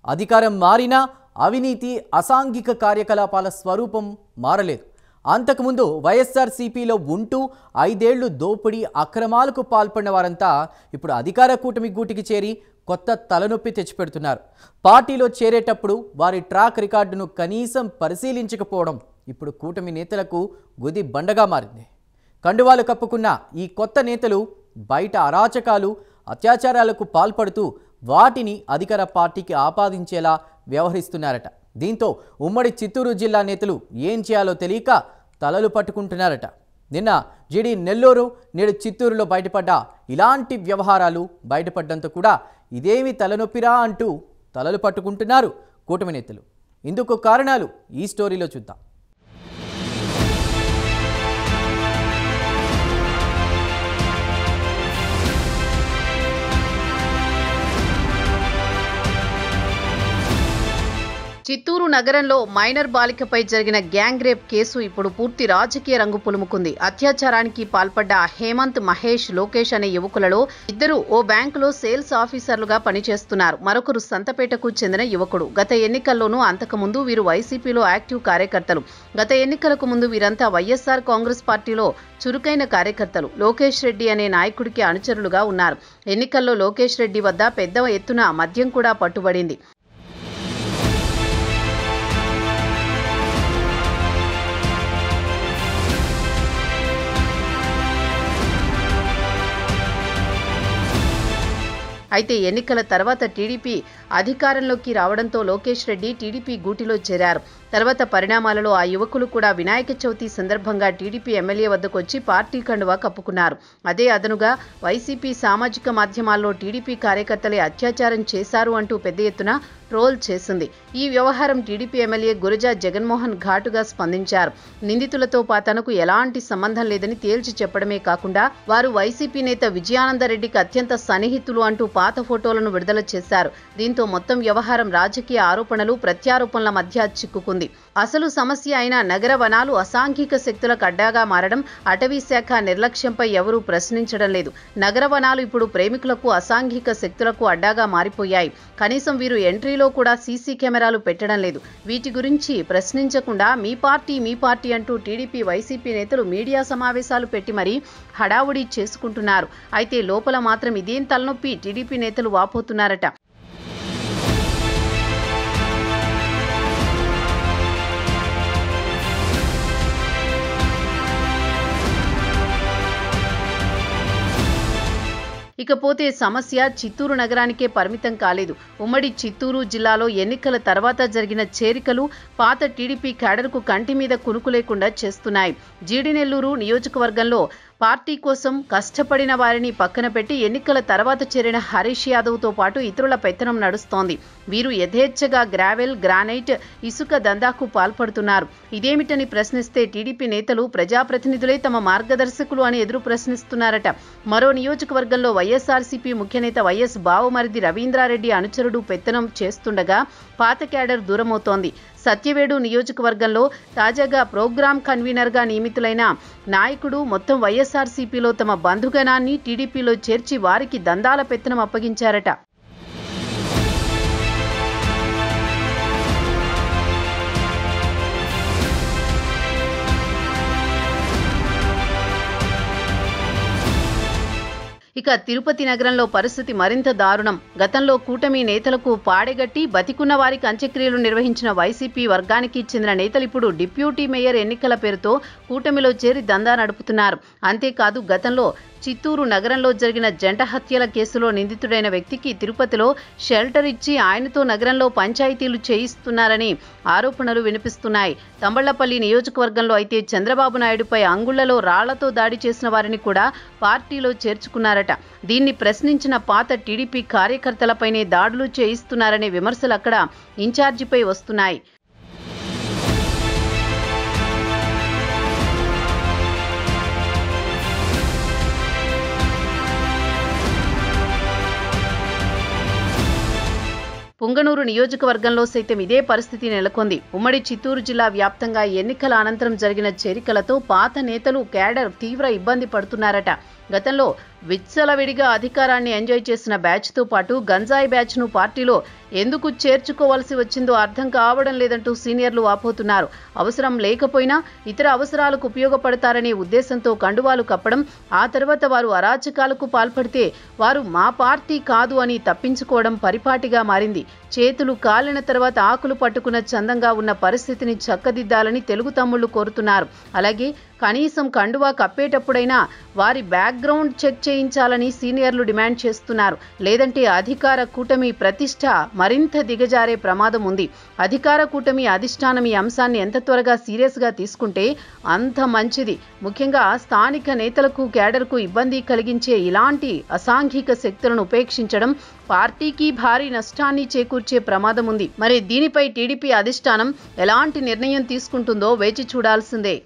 అధికారం మారినా అవినీతి అసాంఘిక కార్యకలాపాల స్వరూపం మారలేదు. అంతకుముందు వైఎస్ఆర్సీపీలో ఉంటూ 5 ఏళ్లు దోపిడీ అక్రమాలకు పాల్పడిన వారంతా ఇప్పుడు అధికార కూటమి గూటికి చేరి కొత్త తలనొప్పి తెచ్చిపెడుతున్నారు. పార్టీలో చేరేటప్పుడు వారి ట్రాక్ రికార్డును కనీసం పరిశీలించకపోవడం ఇప్పుడు కూటమి నేతలకు గుది బండగా మారింది. కండువాలు కప్పుకున్న ఈ కొత్త నేతలు బయట అరాచకాలు అత్యాచారాలకు పాల్పడుతూ వాటిని అధికార పార్టీకి ఆపాదించేలా వ్యవహరిస్తున్నారట. దీంతో ఉమ్మడి చిత్తూరు జిల్లా నేతలు ఏం చేయాలో తెలియక తలలు పట్టుకుంటున్నారట. నిన్న జీడీ నెల్లూరు, నేడు చిత్తూరులో బయటపడ్డ ఇలాంటి వ్యవహారాలు బయటపడడంతో కూడా ఇదేమి తలనొప్పిరా అంటూ తలలు పట్టుకుంటున్నారు కూటమి నేతలు. ఇందుకు కారణాలు ఈ స్టోరీలో చూద్దాం. చిత్తూరు నగరంలో మైనర్ బాలికపై జరిగిన గ్యాంగ్ రేప్ కేసు ఇప్పుడు పూర్తి రాజకీయ రంగు పులుముకుంది. అత్యాచారానికి పాల్పడ్డ హేమంత్, మహేష్, లోకేష్ అనే యువకులలో ఇద్దరు ఓ బ్యాంకులో సేల్స్ ఆఫీసర్లుగా పనిచేస్తున్నారు. మరొకరు సంతపేటకు చెందిన యువకుడు. గత ఎన్నికల్లోనూ అంతకుముందు వీరు వైసీపీలో యాక్టివ్ కార్యకర్తలు. గత ఎన్నికలకు ముందు వీరంతా వైఎస్ఆర్ కాంగ్రెస్ పార్టీలో చురుకైన కార్యకర్తలు. లోకేష్ రెడ్డి అనే నాయకుడికి అనుచరులుగా ఉన్నారు. ఎన్నికల్లో లోకేష్ రెడ్డి వద్ద పెద్ద ఎత్తున మద్యం కూడా పట్టుబడింది. అయితే ఎన్నికల తర్వాత టీడీపీ అధికారంలోకి రావడంతో లోకేష్ రెడ్డి టీడీపీ గూటిలో చేరారు. తర్వాత పరిణామాలలో ఆ యువకులు కూడా వినాయక చవితి సందర్భంగా టీడీపీ ఎమ్మెల్యే వద్దకు వచ్చి పార్టీ కండువా కప్పుకున్నారు. అదే అదనుగా వైసీపీ సామాజిక మాధ్యమాల్లో టీడీపీ కార్యకర్తలే అత్యాచారం చేశారు అంటూ పెద్ద ఎత్తున ట్రోల్ చేసింది. ఈ వ్యవహారం టీడీపీ ఎమ్మెల్యే గురజా జగన్మోహన్ ఘాటుగా స్పందించారు. నిందితులతో తనకు ఎలాంటి సంబంధం లేదని తేల్చి చెప్పడమే కాకుండా వారు వైసీపీ నేత విజయానందరెడ్డికి అత్యంత సన్నిహితులు అంటూ పాత ఫోటోలను విడుదల చేశారు. దీంతో మొత్తం వ్యవహారం రాజకీయ ఆరోపణలు ప్రత్యారోపణల మధ్య చిక్కుకుంది. అసలు సమస్య అయిన నగర వనాలు అసాంఘిక శక్తులకు అడ్డాగా మారడం, అటవీ శాఖ నిర్లక్ష్యంపై ఎవరూ ప్రశ్నించడం లేదు. నగర వనాలు ఇప్పుడు ప్రేమికులకు అసాంఘిక శక్తులకు అడ్డాగా మారిపోయాయి. కనీసం వీరు ఎంట్రీలో కూడా సీసీ కెమెరాలు పెట్టడం లేదు. వీటి గురించి ప్రశ్నించకుండా మీ పార్టీ అంటూ టీడీపీ, వైసీపీ నేతలు మీడియా సమావేశాలు పెట్టి మరీ హడావుడి చేసుకుంటున్నారు. అయితే లోపల మాత్రం ఇదేం తలనొప్పి టీడీపీ నేతలు వాపోతున్నారట. ఇకపోతే సమస్య చిత్తూరు నగరానికే పరిమితం కాలేదు. ఉమ్మడి చిత్తూరు జిల్లాలో ఎన్నికల తర్వాత జరిగిన చేరికలు పాత టీడీపీ క్యాడర్కు కంటి మీద కునుకు లేకుండా చేస్తున్నాయి. జీడీ నెల్లూరు నియోజకవర్గంలో పార్టీ కోసం కష్టపడిన వారిని పక్కన పెట్టి ఎన్నికల తర్వాత చేరిన హరీష్ యాదవ్తో పాటు ఇతరుల పెత్తనం నడుస్తోంది. వీరు యథేచ్ఛగా గ్రావెల్, గ్రానైట్, ఇసుక దందాకు పాల్పడుతున్నారు. ఇదేమిటని ప్రశ్నిస్తే టీడీపీ నేతలు ప్రజాప్రతినిధులే తమ మార్గదర్శకులు అని ఎదురు ప్రశ్నిస్తున్నారట. మరో నియోజకవర్గంలో వైఎస్ఆర్సీపీ ముఖ్యనేత వైఎస్ బావుమరిది రవీంద్రారెడ్డి అనుచరుడు పెత్తనం చేస్తుండగా పాత క్యాడర్ దూరమవుతోంది. సత్యవేడు నియోజకవర్గంలో తాజాగా ప్రోగ్రాం కన్వీనర్గా నియమితులైన నాయకుడు మొత్తం వైఎస్ఆర్సీపీలో తమ బంధుగణాన్ని టీడీపీలో చేర్చి వారికి దందాల పెత్తనం అప్పగించారట. ఇక తిరుపతి నగరంలో పరిస్థితి మరింత దారుణం. గతంలో కూటమి నేతలకు పాడెగట్టి బతికున్న వారికి అంత్యక్రియలు నిర్వహించిన వైసీపీ వర్గానికి చెందిన నేతలు ఇప్పుడు డిప్యూటీ మేయర్ ఎన్నికల పేరుతో కూటమిలో చేరి దందా నడుపుతున్నారు. అంతేకాదు గతంలో చిత్తూరు నగరంలో జరిగిన జంట హత్యల కేసులో నిందితుడైన వ్యక్తికి తిరుపతిలో షెల్టర్ ఇచ్చి ఆయనతో నగరంలో పంచాయతీలు చేయిస్తున్నారని ఆరోపణలు వినిపిస్తున్నాయి. తంబళ్లపల్లి నియోజకవర్గంలో అయితే చంద్రబాబు నాయుడుపై అంగుళ్లలో రాళ్లతో దాడి చేసిన వారిని కూడా పార్టీలో చేర్చుకున్నారట. దీన్ని ప్రశ్నించిన పాత టీడీపీ కార్యకర్తలపైనే దాడులు చేయిస్తున్నారనే విమర్శలు అక్కడ ఇన్ఛార్జిపై వస్తున్నాయి. పుంగనూరు నియోజకవర్గంలో సైతం ఇదే పరిస్థితి నెలకొంది. ఉమ్మడి చిత్తూరు జిల్లా వ్యాప్తంగా ఎన్నికల అనంతరం జరిగిన చేరికలతో పాత నేతలు, క్యాడర్ తీవ్ర ఇబ్బంది పడుతున్నారట. గతంలో విచ్చలవిడిగా అధికారాన్ని ఎంజాయ్ చేసిన బ్యాచ్తో పాటు గంజాయి బ్యాచ్ను పార్టీలో ఎందుకు చేర్చుకోవాల్సి వచ్చిందో అర్థం కావడం లేదంటూ సీనియర్లు వాపోతున్నారు. అవసరం లేకపోయినా ఇతర అవసరాలకు ఉపయోగపడతారనే ఉద్దేశంతో కండువాలు కప్పడం, ఆ తర్వాత వారు అరాచకాలకు పాల్పడితే వారు మా పార్టీ కాదు అని తప్పించుకోవడం పరిపాటిగా మారింది. చేతులు కాలిన తర్వాత ఆకులు పట్టుకున్న చందంగా ఉన్న పరిస్థితిని చక్కదిద్దాలని తెలుగు తమ్ముళ్లు కోరుతున్నారు. అలాగే కనీసం కండువా కప్పేటప్పుడైనా వారి బ్యాక్గ్రౌండ్ చెక్ చేయించాలని సీనియర్లు డిమాండ్ చేస్తున్నారు. లేదంటే అధికార కూటమి ప్రతిష్ట మరింత దిగజారే ప్రమాదం ఉంది. అధికార కూటమి అధిష్టానం ఈ అంశాన్ని ఎంత త్వరగా సీరియస్గా తీసుకుంటే అంత మంచిది. ముఖ్యంగా స్థానిక నేతలకు, క్యాడర్కు ఇబ్బంది కలిగించే ఇలాంటి అసాంఘిక శక్తులను ఉపేక్షించడం పార్టీకి భారీ నష్టాన్ని చేకూర్చే ప్రమాదం ఉంది. మరి దీనిపై టీడీపీ అధిష్టానం ఎలాంటి నిర్ణయం తీసుకుంటుందో వేచి చూడాల్సిందే.